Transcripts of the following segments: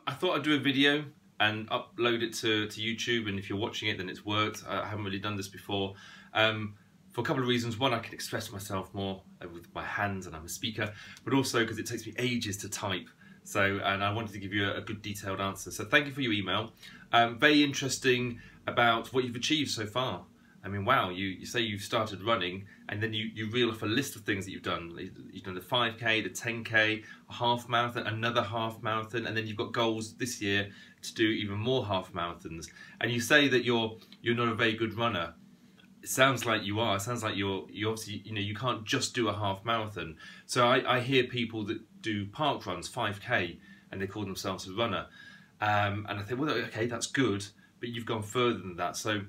I thought I'd do a video and upload it to YouTube, and if you're watching it then it's worked. I haven't really done this before for a couple of reasons. One, I can express myself more with my hands and I'm a speaker, but also because it takes me ages to type. And I wanted to give you a good detailed answer. So thank you for your email. Very interesting about what you've achieved so far. I mean, wow, you say you've started running and then you reel off a list of things that you've done. You've done the 5K, the 10K, a half marathon, another half marathon, and then you've got goals this year to do even more half marathons. And you say that you're not a very good runner. It sounds like you are. It sounds like you obviously, you can't just do a half marathon. So I hear people that do park runs, 5K, and they call themselves a runner. And I think, well, okay, that's good, but you've gone further than that. So,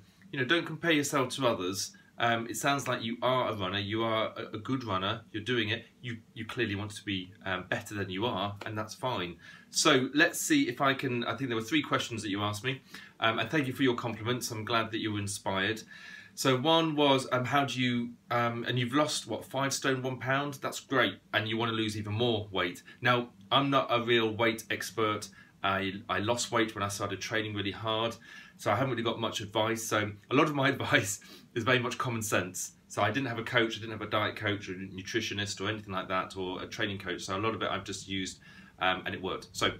don't compare yourself to others. It sounds like you are a runner. You are a good runner. You're doing it. You clearly want to be better than you are, and that's fine. So let's see if I can. I think there were 3 questions that you asked me, and thank you for your compliments. I'm glad that you were inspired. So one was, how do you, and you've lost, what, 5 stone, 1 pound? That's great, and you want to lose even more weight. Now, I'm not a real weight expert. I lost weight when I started training really hard, so I haven't really got much advice. So a lot of my advice is very much common sense. So I didn't have a coach, I didn't have a diet coach or a nutritionist or anything like that, or a training coach. So a lot of it I've just used, and it worked. So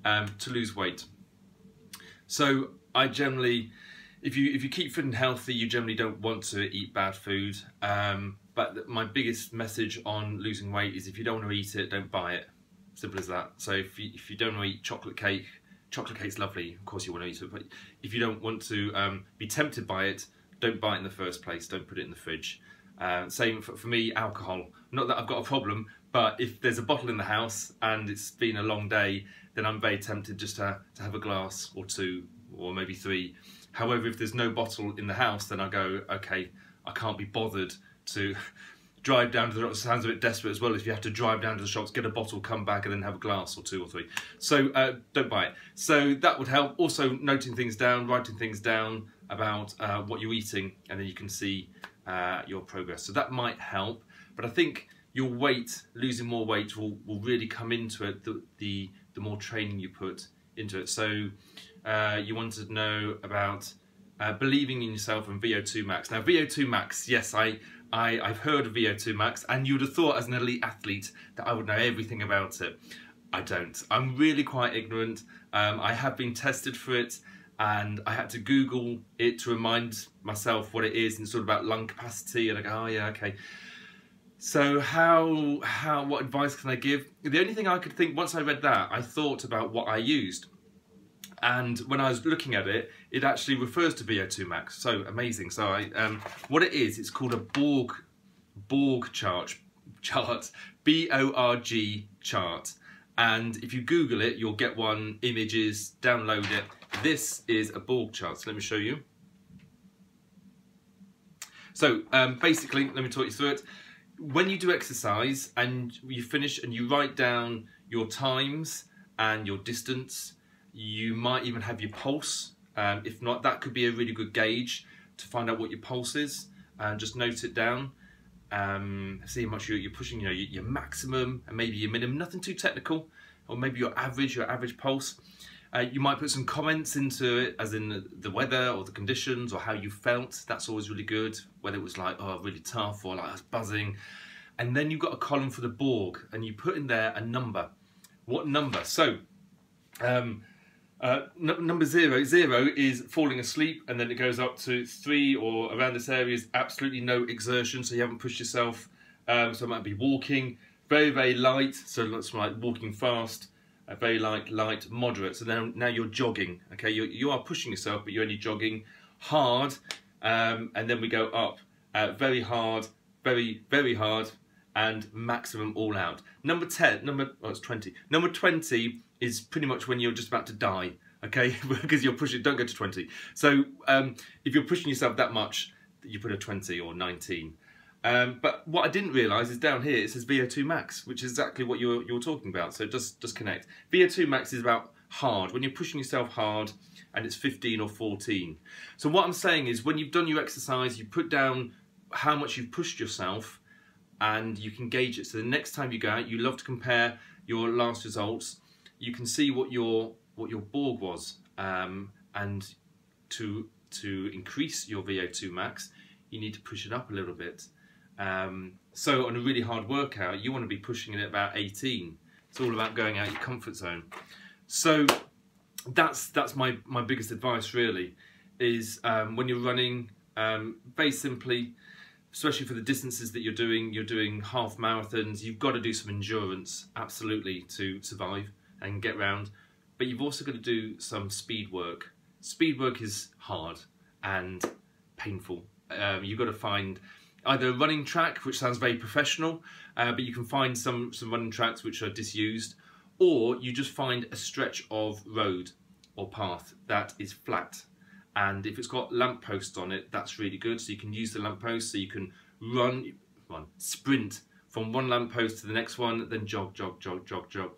to lose weight. So I generally, if you keep fit and healthy, you generally don't want to eat bad food. But my biggest message on losing weight is if you don't want to eat it, don't buy it. Simple as that. So if you don't want to eat chocolate cake's lovely. Of course you want to eat it, but if you don't want to be tempted by it, don't buy it in the first place. Don't put it in the fridge. Same for me, alcohol. Not that I've got a problem, but if there's a bottle in the house and it's been a long day, then I'm very tempted just to have a glass or 2 or maybe 3. However, if there's no bottle in the house, then I go, okay, I can't be bothered to drive down to the shops. It sounds a bit desperate as well if you have to drive down to the shops, get a bottle, come back and then have a glass or 2 or 3. So don't buy it. So that would help. Also noting things down, writing things down about what you're eating, and then you can see your progress. So that might help. But I think your weight, losing more weight will really come into it the more training you put into it. So you wanted to know about believing in yourself and V02 Max. Now V02 Max, yes, I've heard of V02 Max, and you would have thought as an elite athlete that I would know everything about it. I don't. I'm really quite ignorant. I have been tested for it, and I had to Google it to remind myself what it is, and it's sort of about lung capacity, and I go, oh yeah, okay. So what advice can I give? The only thing I could think, once I read that, I thought about what I used. And when I was looking at it, it actually refers to V02 Max. So amazing. So what it is, it's called a Borg chart, B-O-R-G chart. And if you Google it, you'll get one, images, download it. This is a Borg chart. So let me show you. So basically, let me talk you through it. When you do exercise and you finish and you write down your times and your distance, you might even have your pulse. If not, that could be a really good gauge to find out what your pulse is, and just note it down. See how much you're pushing, your maximum and maybe your minimum, nothing too technical, or maybe your average pulse. You might put some comments into it, as in the weather or the conditions or how you felt. That's always really good, whether it was like, oh, really tough, or like I was buzzing. And then you've got a column for the Borg, and you put in there a number. What number? So number 0 is falling asleep, and then it goes up to 3 or around this area is absolutely no exertion, so you haven't pushed yourself. So it might be walking, very, very light, so that's like walking fast, very light, moderate. So now you're jogging, okay? You are pushing yourself, but you're only jogging. Hard, and then we go up, very hard, very, very hard, and maximum all out. Number 20. Number 20 is pretty much when you're just about to die, okay? Because you're pushing, don't go to 20. So if you're pushing yourself that much, you put a 20 or 19. But what I didn't realise is down here it says V02 Max, which is exactly what you're talking about. So it does connect. V02 Max is about hard, when you're pushing yourself hard, and it's 15 or 14. So what I'm saying is, when you've done your exercise, you put down how much you've pushed yourself, and you can gauge it. So the next time you go out, you love to compare your last results. You can see what your what your Borg was, and to increase your VO2 max, you need to push it up a little bit. So on a really hard workout, you want to be pushing it at about 18. It's all about going out your comfort zone. So that's my biggest advice really, is when you're running, very simply, especially for the distances that you're doing half marathons, you've got to do some endurance, absolutely, to survive and get round. But you've also got to do some speed work. Speed work is hard and painful. You've got to find either a running track, which sounds very professional, but you can find some running tracks which are disused, or you just find a stretch of road or path that is flat. And if it's got lampposts on it, that's really good. So you can use the lamppost, so you can sprint from one lamppost to the next one, then jog to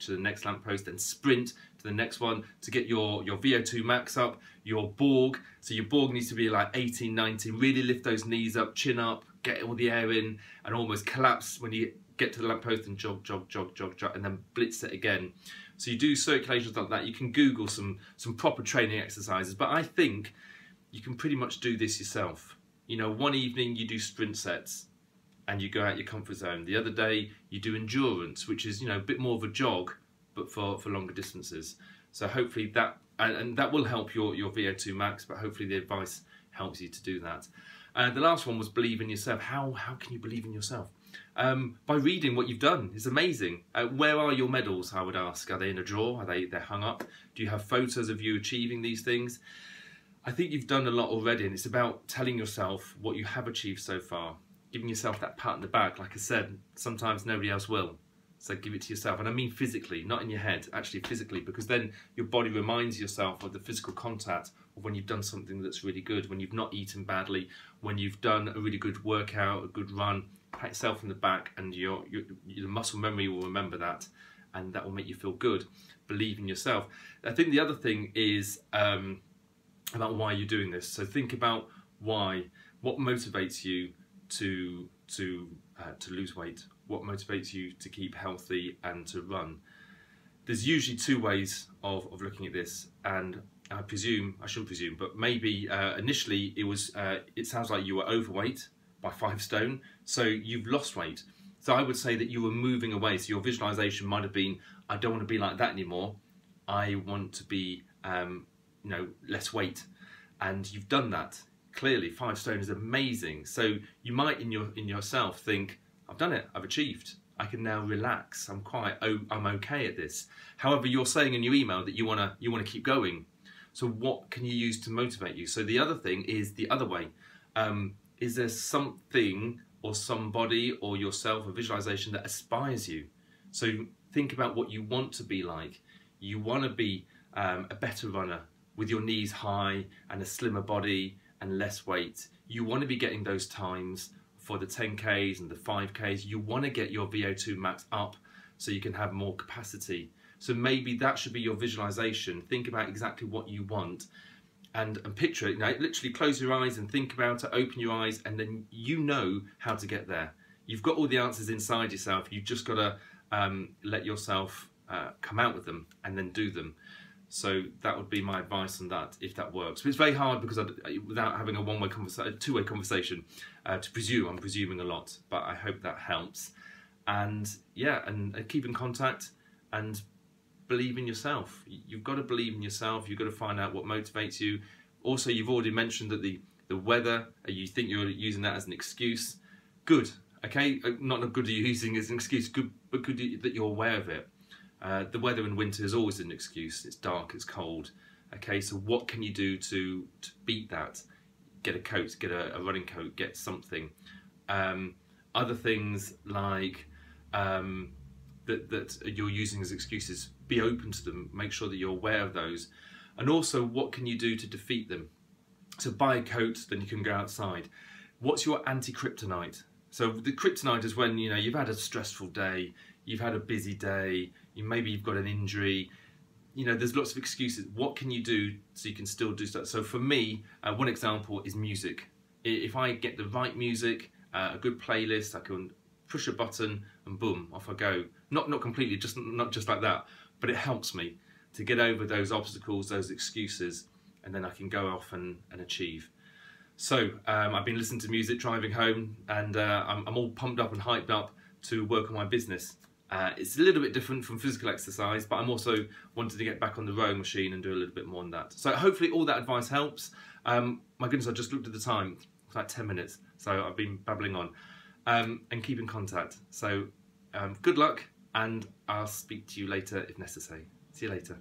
the next lamppost, then sprint to the next one to get your VO2 max up, your Borg. So your Borg needs to be like 18, 19, really lift those knees up, chin up, get all the air in, and almost collapse when you get to the lamppost and jog, and then blitz it again. So you do circulations like that. You can Google some proper training exercises, but I think you can pretty much do this yourself. You know, one evening you do sprint sets and you go out your comfort zone. The other day you do endurance, which is, you know, a bit more of a jog, but for longer distances. So hopefully that, and that will help your VO2 max, but hopefully the advice helps you to do that. The last one was believe in yourself. How can you believe in yourself? By reading what you've done. It's amazing. Where are your medals, I would ask? Are they in a drawer? Are they're hung up? Do you have photos of you achieving these things? I think you've done a lot already, and it's about telling yourself what you have achieved so far, giving yourself that pat on the back. Like I said, sometimes nobody else will. So give it to yourself, and I mean physically, not in your head, actually physically, because then your body reminds yourself of the physical contact of when you've done something that's really good, when you've not eaten badly, when you've done a really good workout, a good run. Pat yourself on the back, and your muscle memory will remember that, and that will make you feel good. Believe in yourself. I think the other thing is about why you're doing this. So think about why. What motivates you to lose weight? What motivates you to keep healthy and to run? There's usually two ways of looking at this, and I shouldn't presume, but maybe initially it sounds like you were overweight by 5 stone, so you've lost weight. So I would say that you were moving away. So your visualization might have been, I don't want to be like that anymore. I want to be, less weight. And you've done that. Clearly, 5 stone is amazing. So you might in yourself think, I've done it, I've achieved. I can now relax. I'm okay at this. However, you're saying in your email that you wanna keep going. So what can you use to motivate you? So the other thing is the other way. Is there something or somebody or yourself, a visualization that aspires you? So think about what you want to be like. You want to be a better runner with your knees high and a slimmer body and less weight. You want to be getting those times for the 10Ks and the 5Ks. You want to get your VO2 max up so you can have more capacity. So maybe that should be your visualization. Think about exactly what you want and picture it. Now, literally close your eyes and think about it, open your eyes, and then you know how to get there. You've got all the answers inside yourself. You've just got to let yourself come out with them and then do them. So that would be my advice on that, if that works. But it's very hard because without having a two-way conversation, to presume, I'm presuming a lot, but I hope that helps. And yeah, and keep in contact and believe in yourself. You've got to believe in yourself. You've got to find out what motivates you. Also, you've already mentioned that the weather, you think you're using that as an excuse. Good, okay? Not good you're using as an excuse, good, but good that you're aware of it. The weather in winter is always an excuse. It's dark, it's cold. Okay, so what can you do to beat that? Get a coat, get a running coat, get something. Other things like that you're using as excuses, be open to them, make sure that you're aware of those. And also, what can you do to defeat them? So buy a coat, then you can go outside. What's your anti-kryptonite? So the kryptonite is when, you've had a stressful day, you've had a busy day, maybe you've got an injury, there's lots of excuses. What can you do so you can still do stuff? So for me, one example is music. If I get the right music, a good playlist, I can push a button and boom, off I go. Not completely, not just like that, but it helps me. to get over those obstacles, those excuses, and then I can go off and achieve. So I've been listening to music driving home, and I'm all pumped up and hyped up to work on my business. It's a little bit different from physical exercise, but I'm also wanting to get back on the rowing machine and do a little bit more on that. So hopefully all that advice helps. My goodness, I just looked at the time. It's like 10 minutes, so I've been babbling on. And keep in contact. So good luck, and I'll speak to you later if necessary. See you later.